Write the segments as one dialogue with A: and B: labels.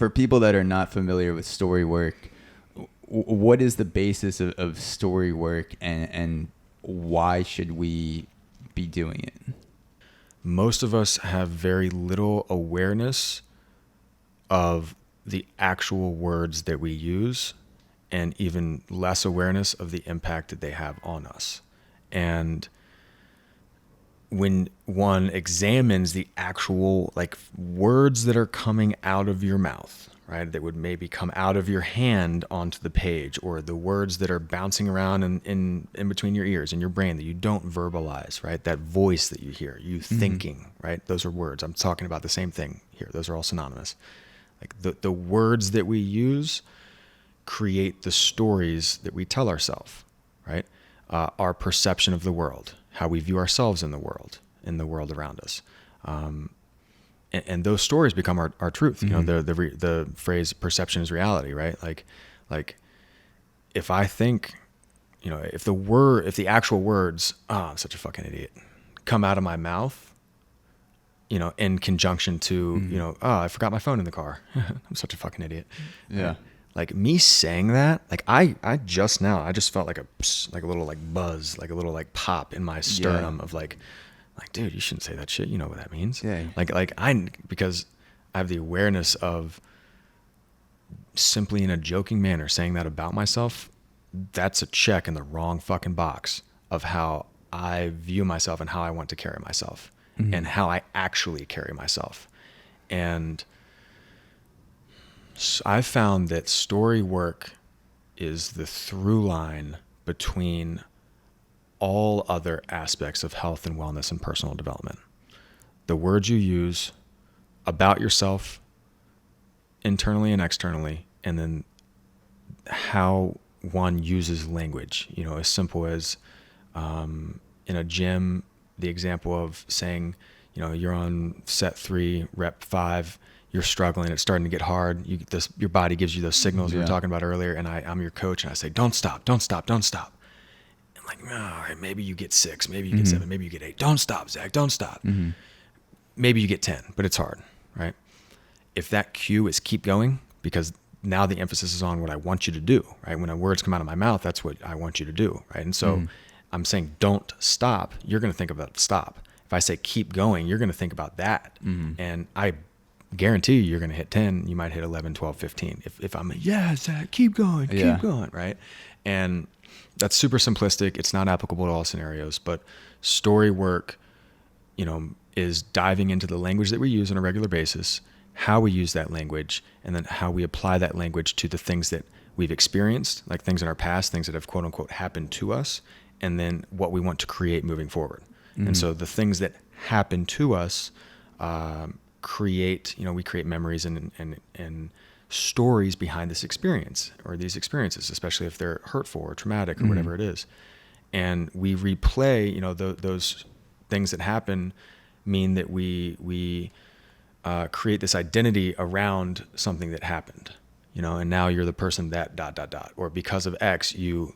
A: for people that are not familiar with Storywork, what is the basis of Storywork, and why should we be doing it?
B: Most of us have very little awareness of the actual words that we use, and even less awareness of the impact that they have on us. And when one examines the actual like words that are coming out of your mouth, right, that would maybe come out of your hand onto the page, or the words that are bouncing around in between your ears and your brain that you don't verbalize, right, that voice that you hear, you thinking, right, those are words. I'm talking about the same thing here. Those are all synonymous. Like the words that we use create the stories that we tell ourselves, right? Our perception of the world, how we view ourselves in the world around us. And those stories become our truth. You know, the phrase perception is reality, right? Like if I think, you know, if the actual words, I'm such a fucking idiot, come out of my mouth, you know, in conjunction to, you know, I forgot my phone in the car. I'm such a fucking idiot.
A: Yeah.
B: Right? Like me saying that, like I just felt like a little like buzz, like a little like pop in my sternum of like, dude, you shouldn't say that shit. You know what that means?
A: Yeah.
B: Because I have the awareness of simply in a joking manner saying that about myself. That's a check in the wrong fucking box of how I view myself and how I want to carry myself and how I actually carry myself. And I've found that Storywork is the through line between all other aspects of health and wellness and personal development. The words you use about yourself, internally and externally, and then how one uses language. You know, as simple as in a gym, the example of saying, you know, you're on set 3, rep 5, you're struggling, it's starting to get hard. Your body gives you those signals we were talking about earlier, and I'm your coach, and I say, don't stop. And like, all right, maybe you get 6, maybe you get 7, maybe you get 8. Don't stop, Zach, don't stop. Maybe you get 10, but it's hard, right? If that cue is keep going, because now the emphasis is on what I want you to do, right? When words come out of my mouth, that's what I want you to do, right? And so I'm saying don't stop. You're going to think about stop. If I say keep going, you're going to think about that. And I guarantee you're going to hit 10. You might hit 11, 12, 15. If I'm Zach, keep going, right? And that's super simplistic. It's not applicable to all scenarios, but Storywork, you know, is diving into the language that we use on a regular basis, how we use that language, and then how we apply that language to the things that we've experienced, like things in our past, things that have quote unquote happened to us, and then what we want to create moving forward. And so the things that happen to us create, you know, we create memories and stories behind this experience or these experiences, especially if they're hurtful or traumatic or whatever it is. And we replay, you know, those things that happen mean that we create this identity around something that happened, you know, and now you're the person that ... or because of X, you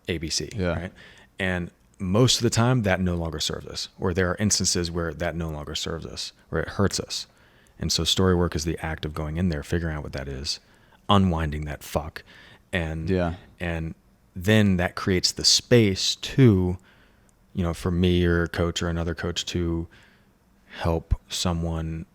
B: ABC, right? And most of the time that no longer serves us, or there are instances where that no longer serves us, or it hurts us. And so Storywork is the act of going in there, figuring out what that is, unwinding that fuck. And then that creates the space to, you know, for me or a coach or another coach to help someone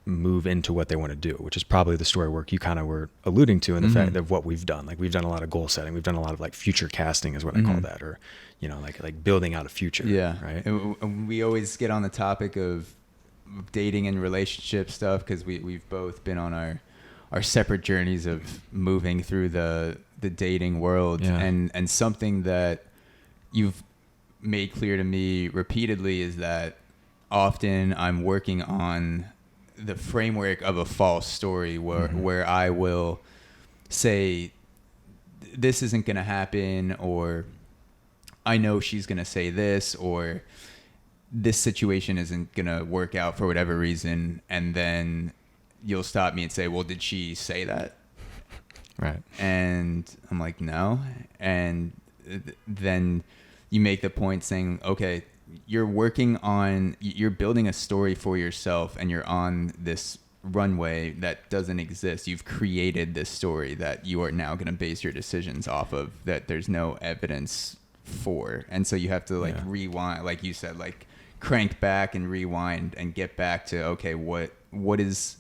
B: move into what they want to do, which is probably the Storywork you kind of were alluding to in the fact of what we've done. Like we've done a lot of goal setting. We've done a lot of like future casting is what I call that, or, you know, like building out a future. Yeah. Right.
A: And we always get on the topic of dating and relationship stuff, because we've both been on our separate journeys of moving through the dating world. And something that you've made clear to me repeatedly is that often I'm working on the framework of a false story where I will say, this isn't going to happen, or I know she's going to say this, or this situation isn't going to work out for whatever reason. And then you'll stop me and say, well, did she say that?
B: Right.
A: And I'm like, no. And then you make the point saying, okay, you're building a story for yourself, and you're on this runway that doesn't exist. You've created this story that you are now going to base your decisions off of, that there's no evidence for. And so you have to like rewind, like you said, like crank back and rewind and get back to, okay, what is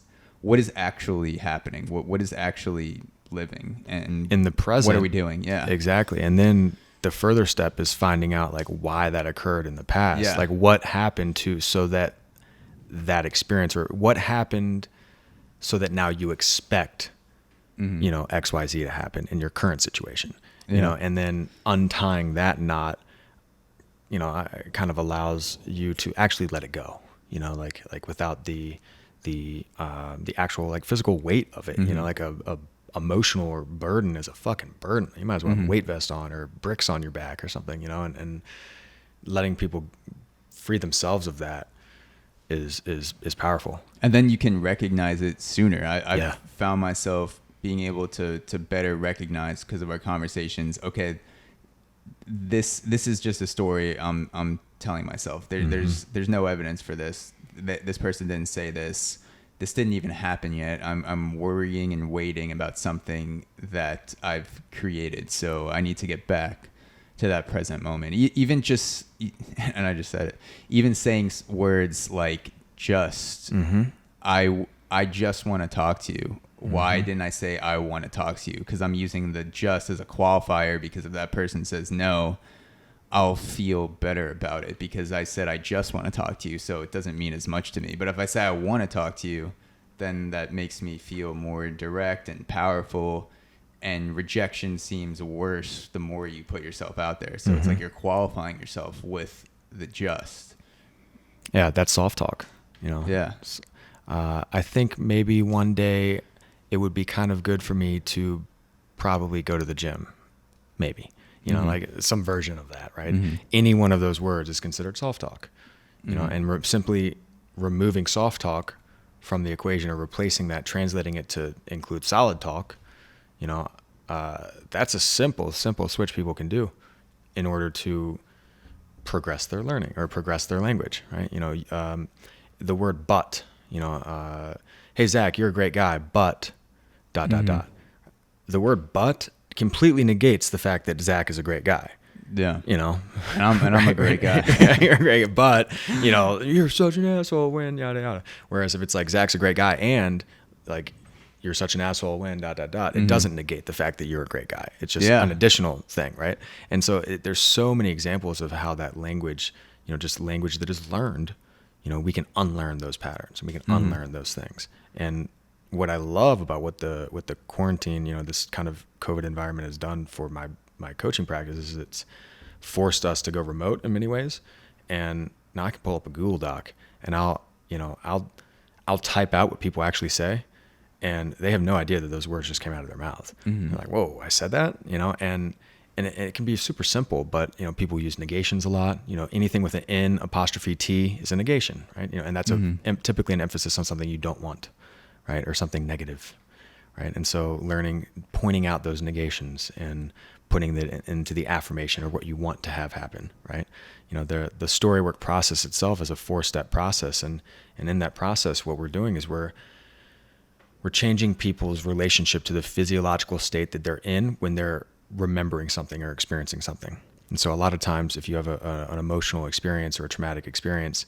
A: actually happening? What is actually living? And
B: in the present,
A: what are we doing? Yeah,
B: exactly. And then the further step is finding out like why that occurred in the past.
A: Yeah.
B: Like what happened so that experience, or what happened so that now you expect, XYZ to happen in your current situation, and then untying that knot, kind of allows you to actually let it go, like without the actual like physical weight of it, like a emotional burden is a fucking burden. You might as well have a weight vest on or bricks on your back or something, and letting people free themselves of that is powerful. And
A: then you can recognize it sooner. I've found myself being able to better recognize, because of our conversations, okay, this is just a story I'm telling myself. There's no evidence for this. This person didn't say this. This didn't even happen yet. I'm worrying and waiting about something that I've created. So I need to get back to that present moment. Even just, and I just said it, even saying words like just, I just want to talk to you. Why didn't I say I want to talk to you? Because I'm using the just as a qualifier, because if that person says no, I'll feel better about it because I said I just want to talk to you, so it doesn't mean as much to me. But if I say I want to talk to you, then that makes me feel more direct and powerful, and rejection seems worse the more you put yourself out there. So it's like you're qualifying yourself with the just.
B: Yeah, that's soft talk,
A: Yeah.
B: I think maybe one day it would be kind of good for me to probably go to the gym, maybe. Like some version of that, right? Any one of those words is considered soft talk, and simply removing soft talk from the equation, or replacing that, translating it to include solid talk, that's a simple switch people can do in order to progress their learning or progress their language, right? The word but, hey, Zach, you're a great guy, but ... The word but completely negates the fact that Zach is a great guy.
A: Yeah.
B: And
A: I'm a great guy.
B: Yeah, you're a great guy, but you're such an asshole when yada yada. Whereas if it's like Zach's a great guy and like you're such an asshole when ... it doesn't negate the fact that you're a great guy. It's just an additional thing, right? And so there's so many examples of how that language, just language that is learned, we can unlearn those patterns and we can unlearn those things. And what I love about what the quarantine, this kind of COVID environment has done for my coaching practice is it's forced us to go remote in many ways. And now I can pull up a Google Doc and I'll type out what people actually say, and they have no idea that those words just came out of their mouth. They're like, whoa, I said that, and it can be super simple, but people use negations a lot. Anything with an N apostrophe T is a negation, right? And that's typically an emphasis on something you don't want, right? Or something negative, right? And so pointing out those negations and putting that into the affirmation or what you want to have happen, right? The Storywork process itself is a 4-step process. And in that process, what we're doing is we're changing people's relationship to the physiological state that they're in when they're remembering something or experiencing something. And so a lot of times if you have an emotional experience or a traumatic experience,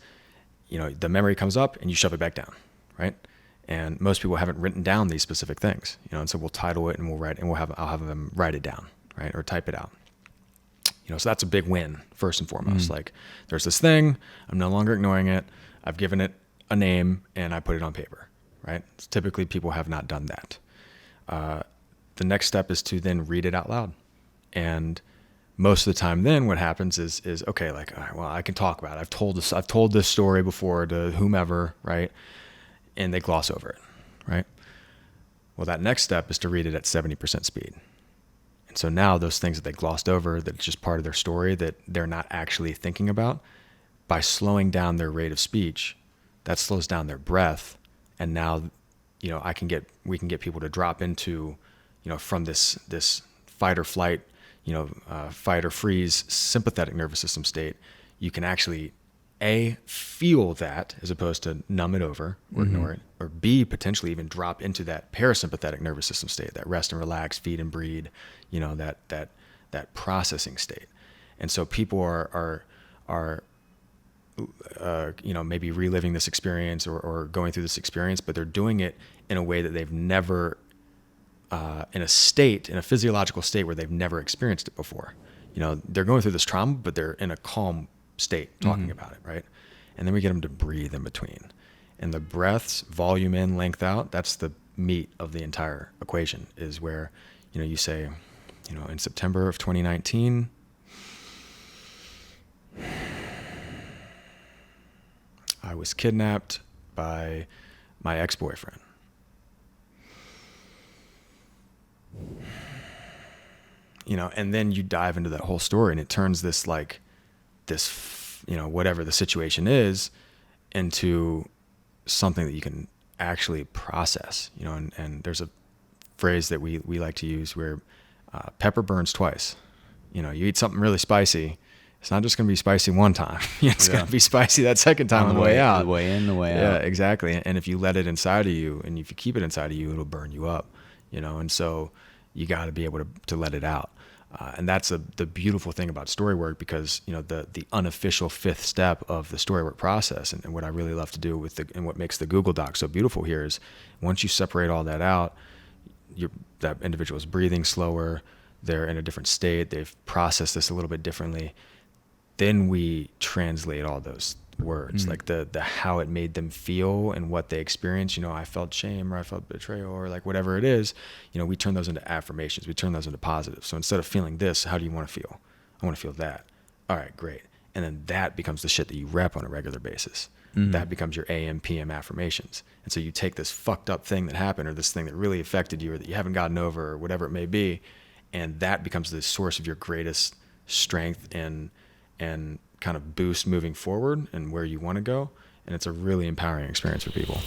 B: the memory comes up and you shove it back down, right? And most people haven't written down these specific things, and so we'll title it and I'll have them write it down, right? Or type it out. So that's a big win, first and foremost. Like there's this thing, I'm no longer ignoring it. I've given it a name and I put it on paper, right? So typically people have not done that. The next step is to then read it out loud. And most of the time then what happens is okay, like, all right, well, I can talk about it. I've told this story before to whomever, right? And they gloss over it, right? Well, that next step is to read it at 70% speed. And so now those things that they glossed over, that's just part of their story that they're not actually thinking about, by slowing down their rate of speech, that slows down their breath. And now, we can get people to drop into, from this fight or flight, fight or freeze sympathetic nervous system state. You can actually A, feel that as opposed to numb it over or ignore it, or B, potentially even drop into that parasympathetic nervous system state, that rest and relax, feed and breed, that processing state. And so people are maybe reliving this experience or going through this experience, but they're doing it in a way that they've never, in a physiological state where they've never experienced it before. They're going through this trauma, but they're in a calm state talking about it, right? And then we get them to breathe in between. And the breaths, volume in, length out, that's the meat of the entire equation, is where, you say, in September of 2019, I was kidnapped by my ex-boyfriend. And then you dive into that whole story, and it turns this whatever the situation is, into something that you can actually process, and there's a phrase that we like to use where pepper burns twice. You eat something really spicy, it's not just going to be spicy one time. It's going to be spicy that second time on the way out.
A: The way in, the way out.
B: Yeah, exactly. And if you let it inside of you, and if you keep it inside of you, it'll burn you up, and so you got to be able to let it out. And that's the beautiful thing about Storywork, because the unofficial fifth step of the Storywork process, and what I really love to do and what makes the Google Doc so beautiful here is, once you separate all that out, that individual is breathing slower, they're in a different state, they've processed this a little bit differently. Then we translate all those words, like the how it made them feel and what they experienced. I felt shame, or I felt betrayal, or like whatever it is, we turn those into affirmations. We turn those into positives. So instead of feeling this, how do you want to feel? I want to feel that. All right, great. And then that becomes the shit that you rep on a regular basis. That becomes your AM, PM affirmations. And so you take this fucked up thing that happened, or this thing that really affected you, or that you haven't gotten over, or whatever it may be, and that becomes the source of your greatest strength and kind of boost moving forward and where you want to go. And it's a really empowering experience for people.